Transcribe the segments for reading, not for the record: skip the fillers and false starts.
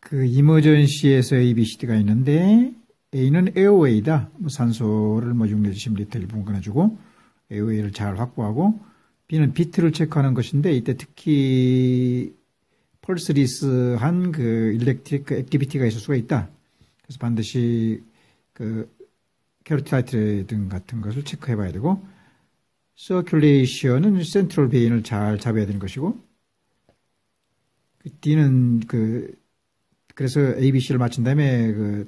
그 이머전시에서 ABCD가 있는데 A는 에어웨이다. 뭐 산소를 6 내지 10리터 일부분 끊어주고 에어웨이를 잘 확보하고, B는 비트를 체크하는 것인데 이때 특히 펄스리스한 그 일렉트릭 액티비티가 있을 수가 있다. 그래서 반드시 그 캐로티나이트 등 같은 것을 체크해 봐야 되고, 서큘레이션은 센트럴 베인을 잘 잡아야 되는 것이고, D는 그래서 ABC를 맞춘 다음에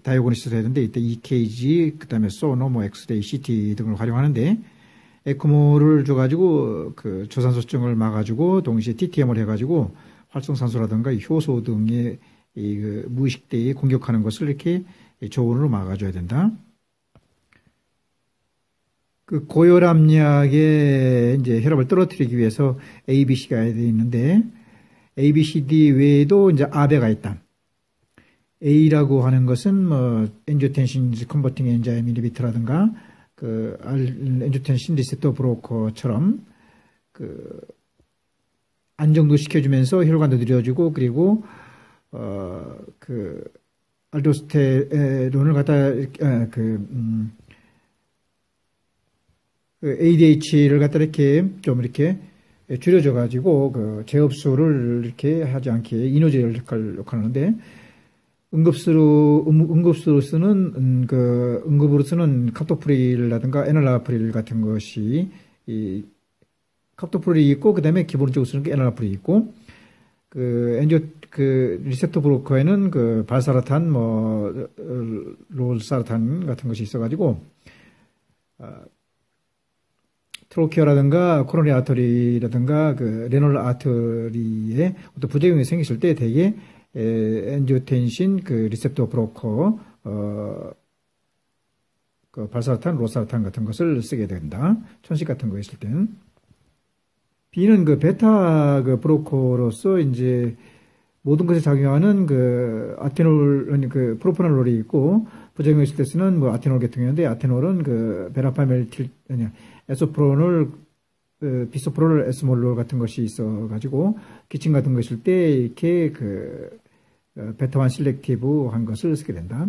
다이오고니스를 해야 되는데 이때 EKG, 그 다음에 소노, 엑스레이, CT 등을 활용하는데, 에크모를 줘가지고 그 저산소증을 막아주고 동시에 TTM을 해가지고 활성산소라든가 효소 등의 무의식대에 공격하는 것을 이렇게 저온으로 막아줘야 된다. 그 고혈압약의 이제 혈압을 떨어뜨리기 위해서 ABC가 있는데, ABCD 외에도 이제 아베가 있다. A라고 하는 것은 엔지오텐신 컨버팅 엔자임 이니비터라든가 엔지오텐신 리셉터 브로커처럼 안정도 시켜주면서 혈관도 느려지고, 그리고 알도스테론을 갖다 ADH를 갖다 이렇게 좀 이렇게 줄여줘 가지고 제업수를 이렇게 하지 않게 이노제 역할을 하는데, 응급으로 쓰는 카토프릴이라든가 에날라프릴 같은 것이 카토프릴이 있고, 그 다음에 기본적으로 쓰는 게 에날라프릴이 있고, 리셉터 브로커에는 발사라탄, 롤사라탄 같은 것이 있어가지고, 트로키어라든가 코로니 아터리라든가 레놀 아터리에 어떤 부작용이 생겼을 때 대개 엔지오텐신 리셉터 브로커 발사라탄, 롤사라탄 같은 것을 쓰게 된다. 천식 같은 거 있을 때는. B는 베타 브로커로서 이제 모든 것에 작용하는 아테놀, 프로파놀이 있고, 부작용이 있을 때 쓰는 아테놀 계통이었는데, 아테놀은 베라파멜틸, 에소프론을, 비소프론을 에스몰롤 같은 것이 있어가지고, 기침 같은 거 있을 때, 이렇게 베타1 실렉티브 한 것을 쓰게 된다.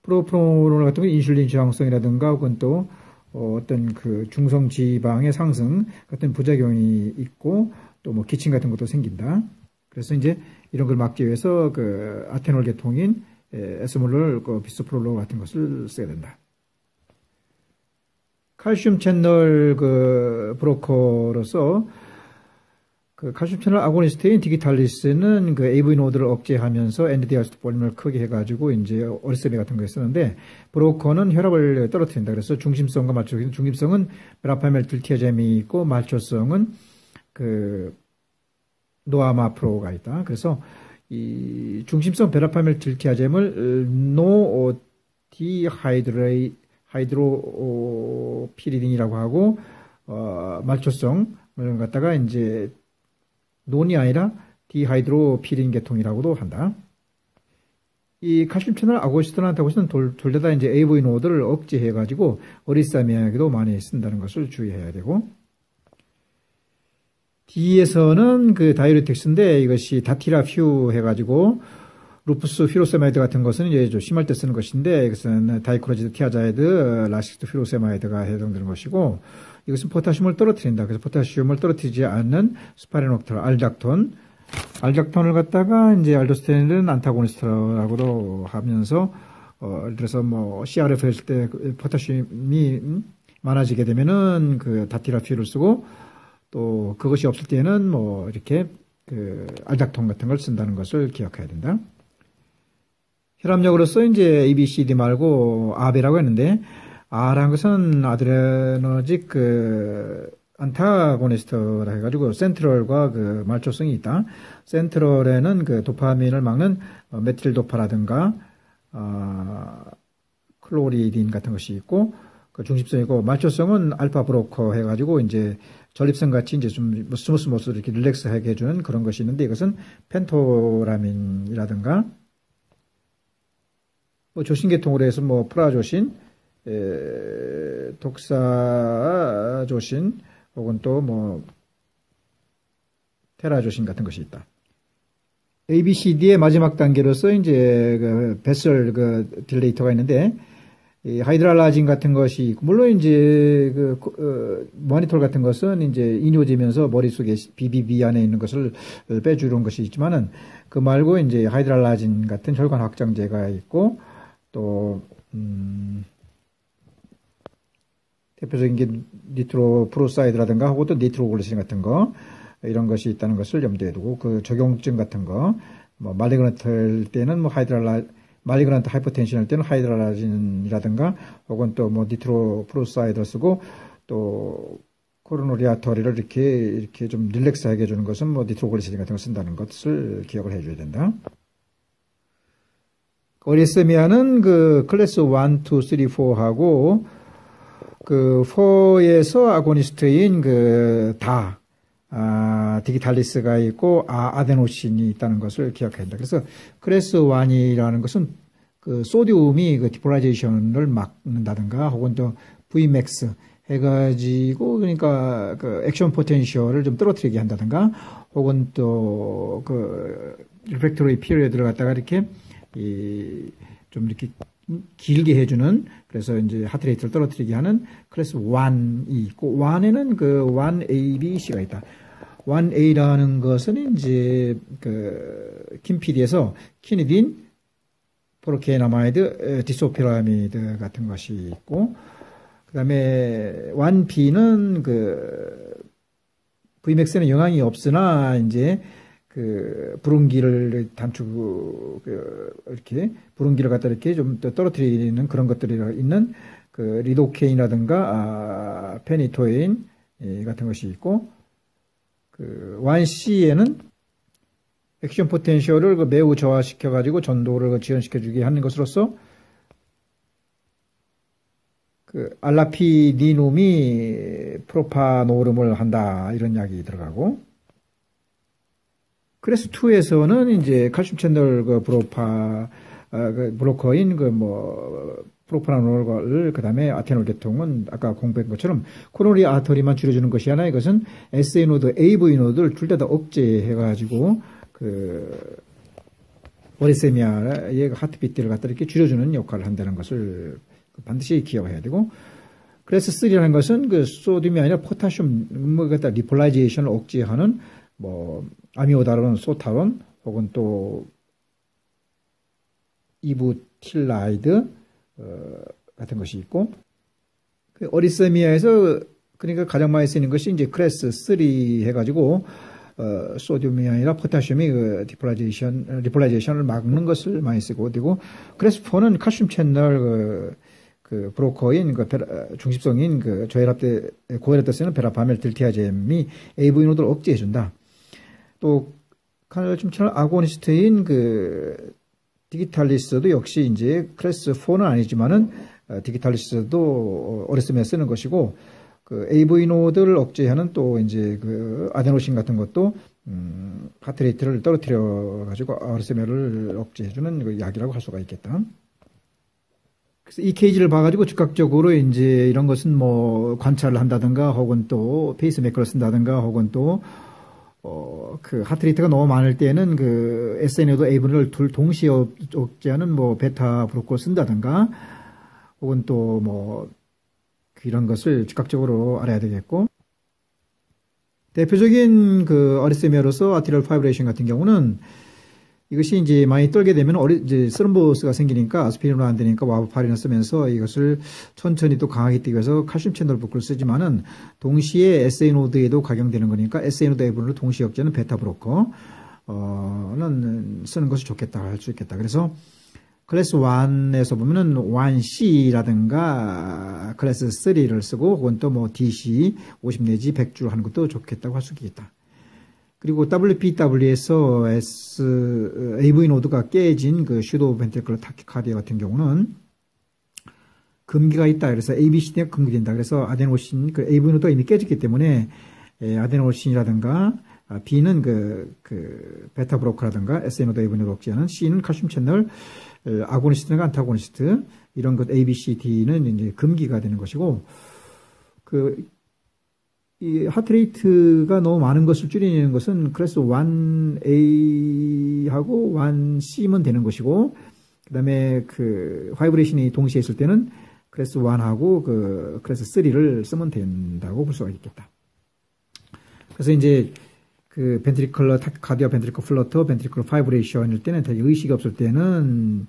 프로프로놀 같은 건 인슐린 저항성이라든가, 혹은 또, 어떤 중성 지방의 상승 같은 부작용이 있고, 또 기침 같은 것도 생긴다. 그래서 이제 이런 걸 막기 위해서 아테놀 계통인 에스몰롤, 비소프롤로 같은 것을 써야 된다. 칼슘 채널 브로커로서 칼슘 채널 아고니스트인 디기탈리스는 AV 노드를 억제하면서 NDDR 볼륨을 크게 해가지고 이제 어리세미 같은 거 쓰는데, 브로커는 혈압을 떨어뜨린다. 그래서 중심성과 말초성, 중심성은 베라파멜틸티아젬이 있고, 말초성은 노아마프로가 있다. 그래서 이 중심성 베라파멜틸티아젬을 하이드로피리딘이라고 하고, 말초성을 갖다가 이제 논이 아니라 디하이드로피린 계통이라고도 한다. 이 칼슘 채널 아고니스트한다고 해서는 둘 다 이제 AV 노드를 억제해가지고 어리사미아에게도 많이 쓴다는 것을 주의해야 되고, D에서는 다이오레틱스인데 이것이 다티라퓨 해가지고 루푸스 피로세마이드 같은 것은 이제 좀 심할 때 쓰는 것인데, 이것은 다이크로지드 티아자이드, 라식스 피로세마이드가 해당되는 것이고, 이것은 포타슘을 떨어뜨린다. 그래서 포타슘을 떨어뜨리지 않는 스파레녹탈, 알작톤을 갖다가 이제 알도스테론은 안타고니스트라고도 하면서, 예를 들어서 CRF 했을 때 포타슘이 많아지게 되면은 다티라퓨를 쓰고, 또 그것이 없을 때는 이렇게 알작톤 같은 걸 쓴다는 것을 기억해야 된다. 혈압약으로서 이제 ABCD 말고 아베라고 했는데, R한 것은 아드레너직 안타고니스트라 해가지고 센트럴과 말초성이 있다. 센트럴에는 도파민을 막는 메틸도파라든가 클로리딘 같은 것이 있고, 중심성이고, 말초성은 알파 브로커 해가지고 이제 전립선 같이 이제 좀 스무스 이렇게 릴렉스하게 해주는 그런 것이 있는데, 이것은 펜토라민이라든가 조신계통으로 해서 프라조신, 독사조신, 혹은 또 테라조신 같은 것이 있다. ABCD의 마지막 단계로서 이제 그 베설 그 딜레이터가 있는데 이 하이드랄라진 같은 것이 있고, 물론 이제 모니톨 같은 것은 이제 인효지면서 머릿속에 BBB 안에 있는 것을 빼주는 것이 있지만은 그 말고 이제 하이드랄라진 같은 혈관 확장제가 있고 또 대표적인 게 니트로프로사이드라든가 하고 또 니트로글리세린 같은 거 이런 것이 있다는 것을 염두에 두고 그 적용증 같은 거 뭐 말리그런트 할 때는 뭐 말리그런트 하이퍼텐션 할 때는 하이드랄라진이라든가 혹은 또 뭐 니트로프로사이드를 쓰고 또 코로너리 아터리를 이렇게 좀 릴렉스하게 해주는 것은 뭐 니트로글리세린 같은 거 쓴다는 것을 기억을 해줘야 된다. 어리스미아는 그 클래스 1, 2, 3, 4하고 그 4에서 아고니스트인 디기탈리스가 있고 아데노신이 있다는 것을 기억해야 된다. 그래서 클래스 1이라는 것은 그 소디움이 그 디폴라이제이션을 막는다든가 혹은 또 Vmax 해가지고 그러니까 그 액션 포텐셜을 좀 떨어뜨리게 한다든가 혹은 또 그 리프렉터리 피리어드를 갖다가 이렇게 좀 이렇게 길게 해주는, 그래서 이제 하트레이트를 떨어뜨리게 하는 클래스 1이 있고, 1에는 그 1A, B, C가 있다. 1A라는 것은 이제 킴 PD에서 키니딘, 프로케이나마이드, 디소피라미드 같은 것이 있고, 그 다음에 1B는 Vmax에는 영향이 없으나 이제 부릉기를 이렇게 부릉기를 갖다 이렇게 좀 떨어뜨리는 그런 것들이 있는 리도케인이라든가 페니토인 같은 것이 있고, 1C에는 액션 포텐셜을 매우 저하시켜 가지고 전도를 지연시켜 주게 하는 것으로서 알라피디눔이 프로파노름을 한다, 이런 이야기 들어가고, 클래스 2에서는 이제 칼슘 채널 브로커인 프로파노롤을 그다음에 아테놀 계통은 아까 공부한 것처럼 코로너리 아터리만 줄여주는 것이 아니라 이것은 SA 노드, AV 노드를 둘 다 억제해가지고 어리세미아의 하트비트를 갖다 이렇게 줄여주는 역할을 한다는 것을 반드시 기억해야 되고, 클래스 3라는 것은 소듐이 아니라 포타슘 갖다 리폴라이제이션을 억제하는 아미오다론, 소타론 혹은 또 이부틸라이드 같은 것이 있고, 어리세미아에서 그러니까 가장 많이 쓰이는 것이 이제 클래스 3 해가지고 소듐이 아니라 포타슘이 리폴라이제이션을 막는 것을 많이 쓰고, 그리고 클래스 4는 칼슘 채널 브로커인 중립성인 고혈압 때 쓰는 베라파멜 딜티아젬이 AV 노드를 억제해준다. 또 칼슘 채널 아고니스트인 디기탈리스도 역시 이제 클래스 4는 아니지만은 디기탈리스도 어리스미아에 쓰는 것이고, AV 노드를 억제하는 또 이제 아데노신 같은 것도 하트레이트를 떨어뜨려 가지고 어리스미아를 억제해주는 약이라고 할 수가 있겠다. 그래서 EKG를 봐가지고 즉각적으로 이제 이런 것은 관찰을 한다든가 혹은 또 페이스메이커를 쓴다든가 혹은 또 하트레이트가 너무 많을 때는 SNO도 AV를 둘 동시에 억제하는 베타 브로커를 쓴다든가 혹은 또 이런 것을 즉각적으로 알아야 되겠고, 대표적인 어리세미아로서 아티리얼 파이브레이션 같은 경우는 이것이 이제 많이 떨게 되면 이제 스럼보스가 생기니까 아스피린으로 안 되니까 와파린을 쓰면서 이것을 천천히 또 강하게 뛰기 위해서 칼슘 채널 브로커를 쓰지만은 동시에 SA 노드에도 각용되는 거니까 SA 노드 AV를 동시에 억제하는 베타 브로커는 쓰는 것이 좋겠다 할 수 있겠다. 그래서 클래스 1에서 보면은 1C라든가 클래스 3를 쓰고 혹은 또 DC 50 내지 100줄 하는 것도 좋겠다고 할 수 있겠다. 그리고 WPW에서 AV 노드가 깨진 슈도 벤트리클러 타키카디아 같은 경우는 금기가 있다. 그래서 ABCD가 금기된다. 그래서 아데노신, AV 노드가 이미 깨졌기 때문에 아데노신이라든가 B는 베타 브로커라든가 SA 노드 AV 노드 억제하는, C는 칼슘 채널 아고니스트나 안타고니스트 이런 것 A, B, C, D는 이제 금기가 되는 것이고, 이 하트레이트가 너무 많은 것을 줄이는 것은 클래스 1A하고 1C면 되는 것이고, 그 다음에 그 바이브레이션이 동시에 있을 때는 클래스 1하고 그 클래스 3를 쓰면 된다고 볼 수가 있겠다. 그래서 이제 그 벤트리클러 카디아 벤트리클 플러터, 벤트리클러 바이브레이션일 때는 되게 의식이 없을 때는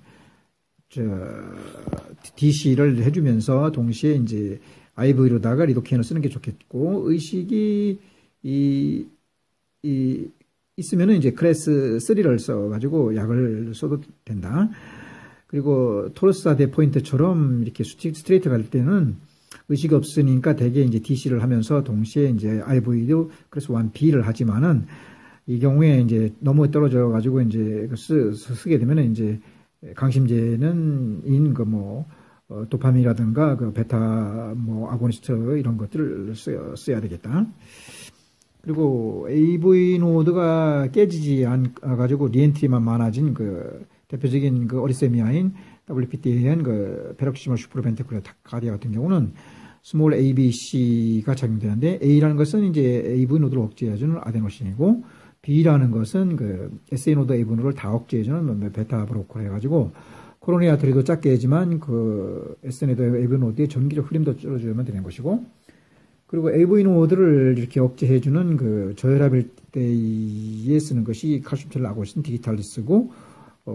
DC를 해주면서 동시에 이제 IV로다가 리도케인을 쓰는 게 좋겠고, 의식이 있으면은 이제 클래스 3를 써가지고 약을 써도 된다. 그리고 토르사 대 포인트처럼 이렇게 스트레이트 갈 때는 의식이 없으니까 대개 이제 DC를 하면서 동시에 이제 IV도 그래서 1B를 하지만은 이 경우에 이제 너무 떨어져 가지고 이제 쓰게 되면은 이제 강심제는 도파민이라든가 그 베타 아고니스트 이런 것들을 써야 되겠다. 그리고 AV 노드가 깨지지 않아 가지고 리엔트리만 많아진 그 대표적인 그 어리세미아인 WPTAN 그 페록시멀 슈프로벤트클러 카디아 같은 경우는 스몰 ABC가 작용되는데, A라는 것은 이제 AV 노드를 억제해주는 아데노신이고, B라는 것은 그 SA 노드 AV 노드를 다 억제해주는 베타 브로커를 해가지고 코로니 아트리도 작게 하지만 그 SA 노드 AV 노드의 전기적 흐름도 줄여주면 되는 것이고, 그리고 AV 노드를 이렇게 억제해주는 그 저혈압일 때에 쓰는 것이 칼슘 첼 아고니스트 디지탈리스고,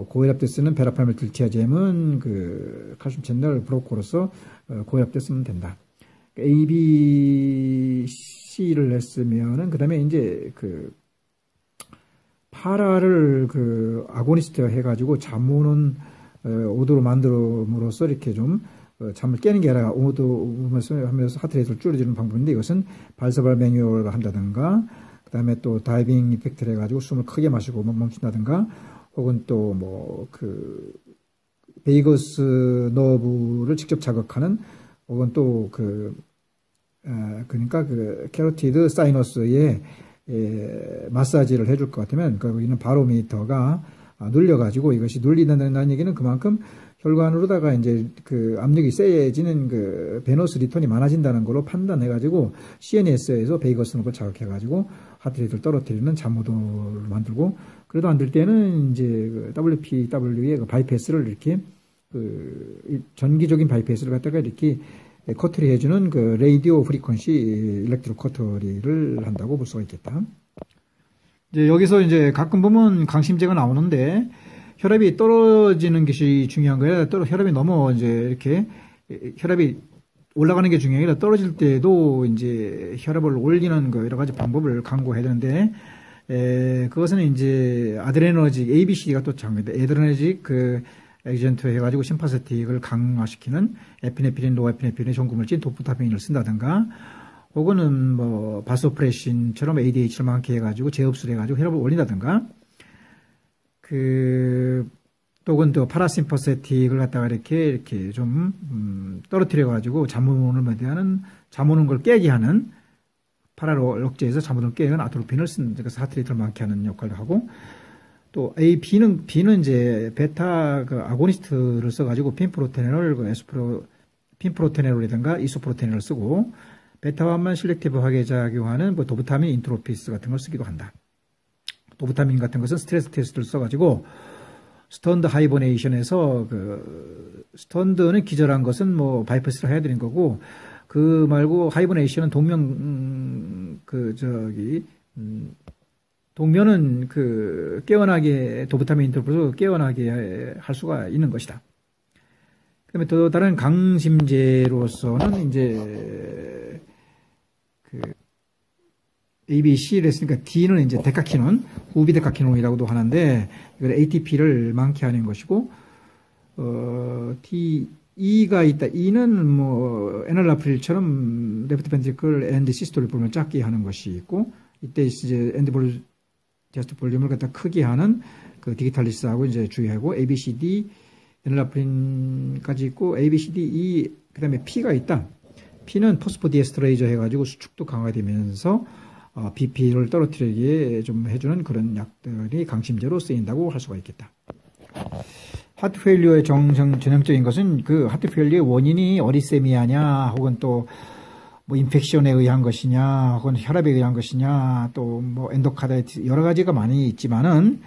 고혈압 때 쓰는 베라파밀 들티아젬은 그 칼슘 채널 브로커로서 고혈압 때 쓰면 된다. A, B, C를 했으면은 그 다음에 이제 그 파라를 그 아고니스트 해가지고 잠 오는 오도로 만들음으로써 이렇게 좀 잠을 깨는 게 아니라 오도 하면서 하트레이트를 줄여주는 방법인데, 이것은 발사발 매뉴얼을 한다든가, 그 다음에 또 다이빙 이펙트를 해가지고 숨을 크게 마시고 멈춘다든가, 혹은 또 베이거스 너브를 직접 자극하는, 혹은 또 그러니까 그 캐로티드 사이너스에 마사지를 해줄 것 같으면, 거기는 바로미터가 눌려가지고 이것이 눌린다는 얘기는 그만큼 혈관으로다가 이제 그 압력이 세지는 그 베너스 리턴이 많아진다는 걸로 판단해가지고 CNS에서 베이거스 너브를 자극해가지고 하트레이트를 떨어뜨리는 잠모도를 만들고, 그래도 안 될 때는 이제 그 WPW의 그 바이패스를 이렇게 그 전기적인 바이패스를 갖다가 이렇게 커트리 해주는 그 레이디오 프리퀀시 일렉트로 커터리를 한다고 볼 수가 있겠다. 이제 여기서 이제 가끔 보면 강심제가 나오는데 혈압이 떨어지는 것이 중요한 거예요. 혈압이 너무 이제 이렇게 혈압이 올라가는 게 중요한 게 아니라 떨어질 때도 이제 혈압을 올리는 그 여러 가지 방법을 강구해야 되는데, 그것은 이제 아드레너직 ABC가 또 장면인데, 아드레너직 그 액젠트 해가지고 심파세틱을 강화시키는 에피네프린, 노에피네프린, 전구물질 도프타민을 쓴다든가, 혹은 바소프레신처럼 ADH를 많게 해가지고 재흡수를 해가지고 혈압을 올린다든가, 또는 또 파라심퍼세틱을 갖다가 이렇게 좀 떨어뜨려가지고 잠 오는 걸 깨게 하는, 파라를 억제해서 잠 오는 걸 깨게 하는 아토로핀을 쓴, 그래서 하트레이트를 많게 하는 역할을 하고, 또 B는 이제 베타 그 아고니스트를 써가지고 핀프로테놀, 핀프로테놀이든가 이소프로테놀을 쓰고, 베타와만 실렉티브하게 작용하는 도부타민 인트로피스 같은 걸 쓰기도 한다. 도부타민 같은 것은 스트레스 테스트를 써가지고 스턴드 하이버네이션에서 스턴드는 기절한 것은 바이패스를 해야 되는 거고, 그 말고 하이버네이션은 동면은 깨어나게 도부타민 인트로피스로 깨어나게 할 수가 있는 것이다. 그다음에 또 다른 강심제로서는 이제 ABC를 했으니까 D는 이제 데카키논, 후비 데카키논이라고도 하는데, 이걸 ATP를 많게 하는 것이고, E가 있다. E는 에널라프릴처럼 레프트 벤트리클 엔드 시스톨 볼륨을 작게 하는 것이 있고, 이때 이제 엔드 제스트 볼륨을 갖다 크게 하는 그 디지탈리스하고 이제 주의하고, ABCD, 에널라프린까지 있고, ABCD, E, 그 다음에 P가 있다. P는 포스포디에스트레이저 해가지고 수축도 강화되면서 BP를 떨어뜨리게 좀 해주는 그런 약들이 강심제로 쓰인다고 할 수가 있겠다. 하트 페일리어의 전형적인 것은 그 하트 페일리어의 원인이 어리세미아냐, 혹은 또 뭐 인펙션에 의한 것이냐, 혹은 혈압에 의한 것이냐, 또 뭐 엔도카다이티스 여러 가지가 많이 있지만은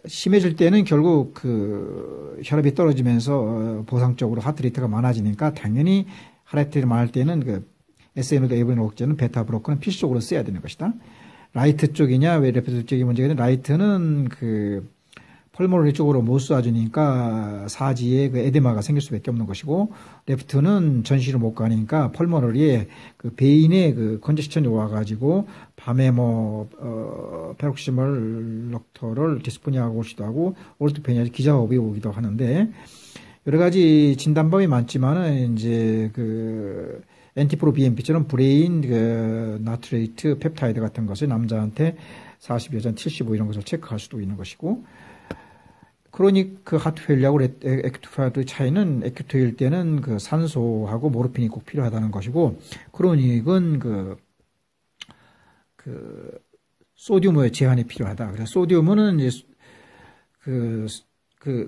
심해질 때는 결국 그 혈압이 떨어지면서 보상적으로 하트레이트가 많아지니까 당연히 하트레이트가 많을 때는 그 SNO도 AVN 억제는 베타 브로커는 필수적으로 써야 되는 것이다. 라이트 쪽이냐, 왜 레프트 쪽이 문제가 있는 라이트는 그 펄모너리 쪽으로 못 쏴주니까 사지에 그 에데마가 생길 수밖에 없는 것이고, 레프트는 전시를 못 가니까 펄모너리에 그 베인에 그 컨제스천이 와가지고 밤에 페록시멀 럭터럴 디스포니아가 오기도 하고 올토페니아 기자업이 오기도 하는데, 여러 가지 진단법이 많지만은 이제 그 엔티프로 BMP처럼 브레인 그 나트레이트 펩타이드 같은 것을 남자한테 40, 여자 75 이런 것을 체크할 수도 있는 것이고, 크로닉 그 하트 페일리하고 에큐트 하트 차이는 에큐트일 때는 그 산소하고 모르핀이 꼭 필요하다는 것이고, 크로닉은 그 소듐의 제한이 필요하다. 그래서 소듐은 이제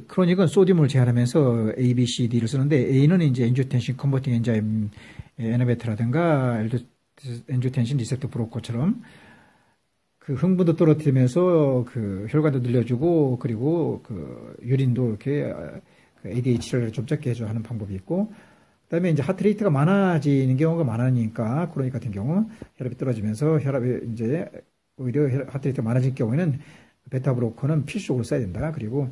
크로닉은 소듐을 제한하면서 A, B, C, D를 쓰는데, A는 이제 엔지오텐신 컨버팅 엔자임 에너베트라든가 엔지오텐신 리셉터 브로커처럼 그 흥분도 떨어뜨리면서 그 혈관도 늘려주고, 그리고 그 유린도 이렇게 그 ADH를 좀 적게 해줘 하는 방법이 있고, 그다음에 이제 하트레이트가 많아지는 경우가 많으니까 크로닉 같은 경우 혈압이 떨어지면서 혈압이 이제 오히려 하트레이트가 많아질 경우에는 베타 브로커는 필수적으로 써야 된다. 그리고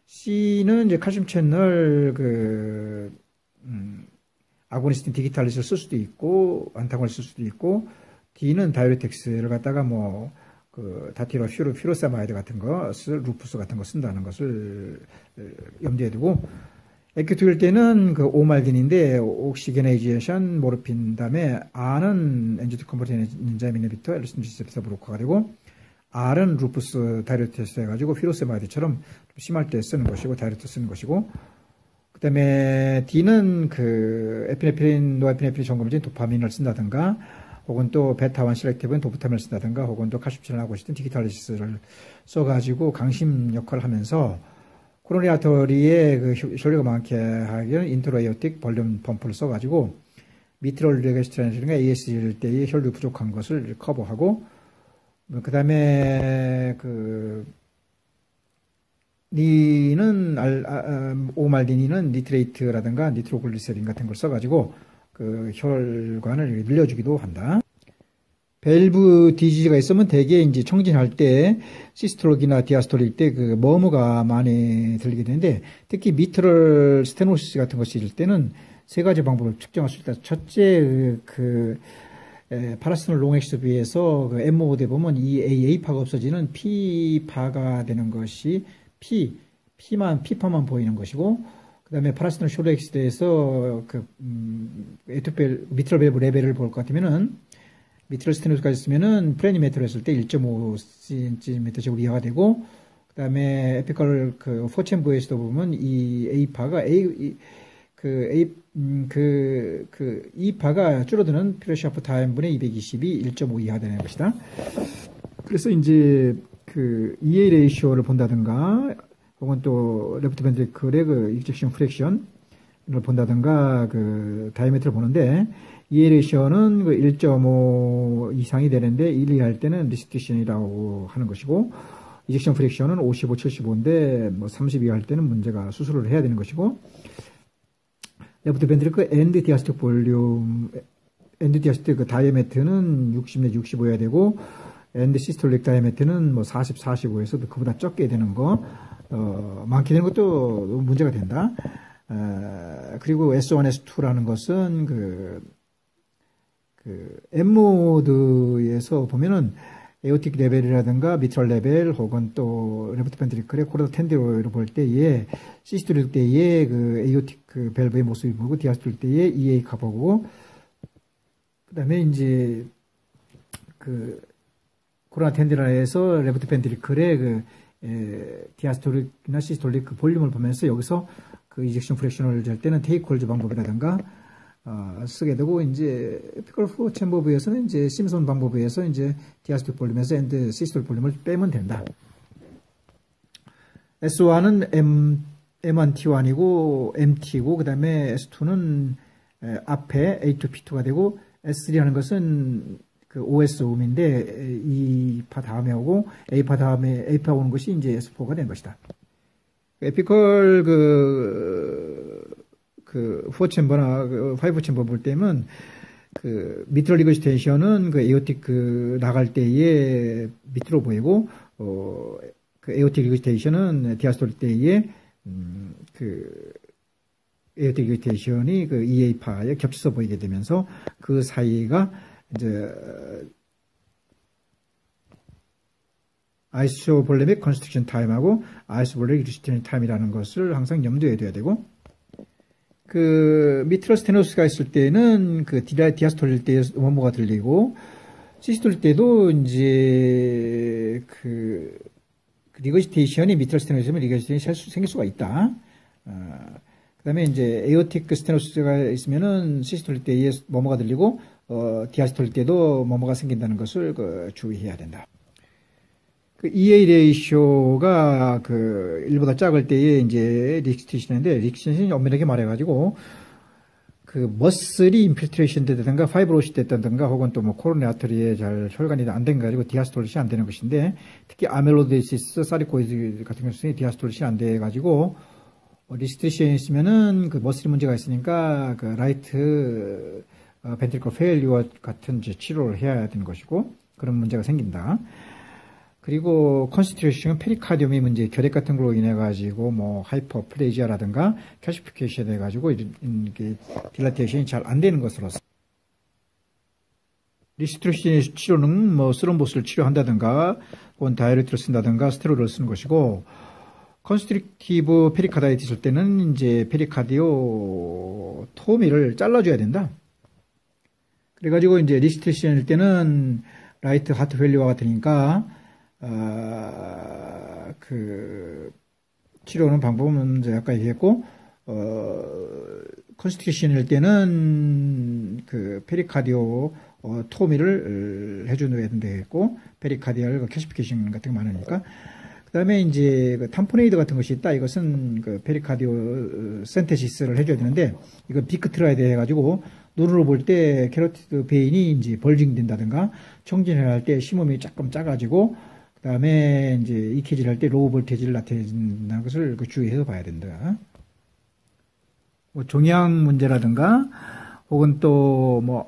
C는 이제 칼슘 채널 아고니스틴 디기탈리스를 쓸 수도 있고 안타곤을 쓸 수도 있고, D는 다이오레틱스를 갖다가 다티라 퓨로세마이드 같은 것을 루푸스 같은 거 쓴다는 것을 염두에 두고, 에큐트일 때는 그 오말딘인데 옥시게네이제이션 모르핀 다음에 R은 엔지오텐 컨버팅 엔자임 이니비터 엘리신 리셉터 브로커가 되고, R은 루푸스 다이오레틱스 해가지고 퓨로세마이드처럼 심할 때 쓰는 것이고 다이오레틱스 쓰는 것이고, 그 다음에 D는 그 에피네프린, 노에피네프린 점검진 도파민을 쓴다든가, 혹은 또 베타1 셀렉티브는 도프타민을 쓴다든가, 혹은 또 칼슘 채널하고 있던 디기탈리시스를 써가지고 강심 역할을 하면서 코로나리 아터리에 그 혈류가 많게 하기에는 인트로에오틱 볼륨 펌프를 써가지고 미트럴 레게스트라인이나 AS일 때의 혈류 부족한 것을 커버하고, 그 다음에 오말디니는 니트레이트라든가 니트로글리세린 같은 걸 써가지고 그 혈관을 늘려주기도 한다. 밸브 디지즈가 있으면 대개 이제 청진할 때 시스톨이나 디아스톨일 때 그 머무가 많이 들리게 되는데, 특히 미트럴 스테노시스 같은 것일 때는 세 가지 방법을 측정할 수 있다. 첫째, 파라시타몰 롱액스에 비해서 그 MOD에 보면 이 A파가 없어지는 P파가 되는 것이 P파만 보이는 것이고, 그 다음에 파라시타몰 숏액스에 대해서 미트럴 밸브 레벨을 볼 것 같으면은, 미트럴 스테노스까지 쓰면은 프레니메트로 했을 때 1.5cm 제곱 이하가 되고, 그 다음에 에피컬 포챔부에서도 보면 이 A파가 E파가 줄어드는 피로시아프 타임분의 220이 1.5 이하 되는 것이다. 그래서 이제 EA 레이쇼를 본다든가, 혹은 또 레프트 벤트리클의 이젝션 프랙션을 본다든가 다이아메트를 보는데, EA 레이쇼는 1.5 이상이 되는데 1, 2 할 때는 리스트리션이라고 하는 것이고, 이젝션 프랙션은 55, 75인데 32 할 때는 문제가 수술을 해야 되는 것이고, 레프트 벤트리클 엔드 디아스틱 볼륨, 엔드 디아스틱 다이아메트는 60 내지 65여야 되고, 엔드 시스톨릭 다이아메트는 40, 45에서 그보다 적게 되는 거, 많게 되는 것도 문제가 된다. 그리고 S1, S2라는 것은 M모드에서 보면은 에오틱 레벨이라든가 미트럴 레벨, 혹은 또 레프트 벤트리클의 코르다 텐디로를 볼 때에 시스톨릭 때에 에오틱 밸브의 모습이 보고, 디아스톨릭 때에 EA가 보고, 그 다음에 이제 코로나 텐디라에서 레프트 벤트리클의 디아스톨릭이나 시스톨릭 볼륨을 보면서 여기서 이젝션 프랙션을 잴 때는 테이크홀즈 방법이라든가 쓰게 되고, 이제 에피컬 플로 챔버부에서는 이제 심슨 방법에서 이제 디아스톨릭 볼륨에서 엔드 시스톨릭 볼륨을 빼면 된다. S1은 M1T1이고 MT고, 그 다음에 S2는 앞에 A2P2가 되고 S3 하는 것은 그 OS 음인데 E파 다음에 오고 A파 다음에 A파 오는 것이 이제 S4가 된 것이다. 에피컬 그 4챔버나 5챔버 볼 때면 그 미트럴 리거시테이션은 그 에오틱 그 나갈 때에 밑으로 보이고 그 에오틱 리거시테이션은 디아스톨 때에 그 에오틱 리거시테이션이 그 EA파에 겹쳐서 보이게 되면서 그 사이가 이제 아이소볼레믹 컨스트럭션 타임하고 아이소볼레믹 리스테이션 타임이라는 것을 항상 염두에 둬야 되고, 그 미트럴 스테노스가 있을 때는 그 디아스톨일 때 원모가 들리고, 시스톨일 때도 이제 그 리거시테이션이 미트럴 스테노스면 리거시테이션이 생길 수가 있다. 그 다음에 이제 에오틱 스테노스가 있으면은 시스톨일 때에 원모가 들리고, 디아스톨일 때도 원모가 생긴다는 것을 주의해야 된다. 그 EA 레이쇼가 그 1보다 작을 때에 이제 리스티션인데, 리스티션이 엄밀하게 말해가지고 그 머슬이 인필트레이션 됐다든가 파이브로시 됐다든가 혹은 또 뭐 코로나 아터리에 잘 혈관이 안 된 가지고 디아스톨릿이 안 되는 것인데, 특히 아멜로데시스, 사리코이드 같은 경우는 디아스톨릿이 안 돼 가지고 리스트리션이 있으면은 그 머슬이 문제가 있으니까 그 라이트 벤트리클 페일리어 같은 이제 치료를 해야 되는 것이고, 그런 문제가 생긴다. 그리고 컨스티튜션은 페리카디움이 문제, 결핵 같은 걸로 인해 가지고 뭐 하이퍼플레이지아라든가 캐시피케이션 해 가지고 이게 딜라테이션이 잘 안 되는 것으로서, 리스트리션 치료는 뭐 스럼보스를 치료한다든가 혹은 다이어리트를 쓴다든가 스테로이드를 쓰는 것이고, 컨스트릭티브 페리카다이티스 할 때는 이제 페리카디오 토미를 잘라줘야 된다. 그래가지고 이제 리스트리션일 때는 라이트 하트 밸류와 같으니까 그 치료는 방법은 이제 아까 얘기했고, 컨스티튜션일 때는 그 페리카디오 토미를 해줘야 된다고, 페리카디얼 캐시피케이션 같은 거 많으니까. 그 다음에 이제 그 탐포네이드 같은 것이 있다. 이것은 그 페리카디오 센테시스를 해줘야 되는데, 이거 비크트라이드 해가지고 눈으로 볼 때 캐로티드 베인이 이제 벌징 된다든가, 청진을 할 때 심음이 조금 작아지고, 그 다음에 이제 EKG를 할 때 로우 볼테이지를 나타낸다는 것을 주의해서 봐야 된다. 뭐 종양 문제라든가 혹은 또 뭐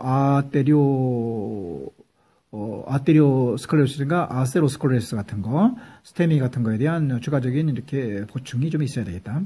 아테리오 스클레로시스인가 아세로스클레로시스 같은 거, 스테미 같은 거에 대한 추가적인 이렇게 보충이 좀 있어야 되겠다.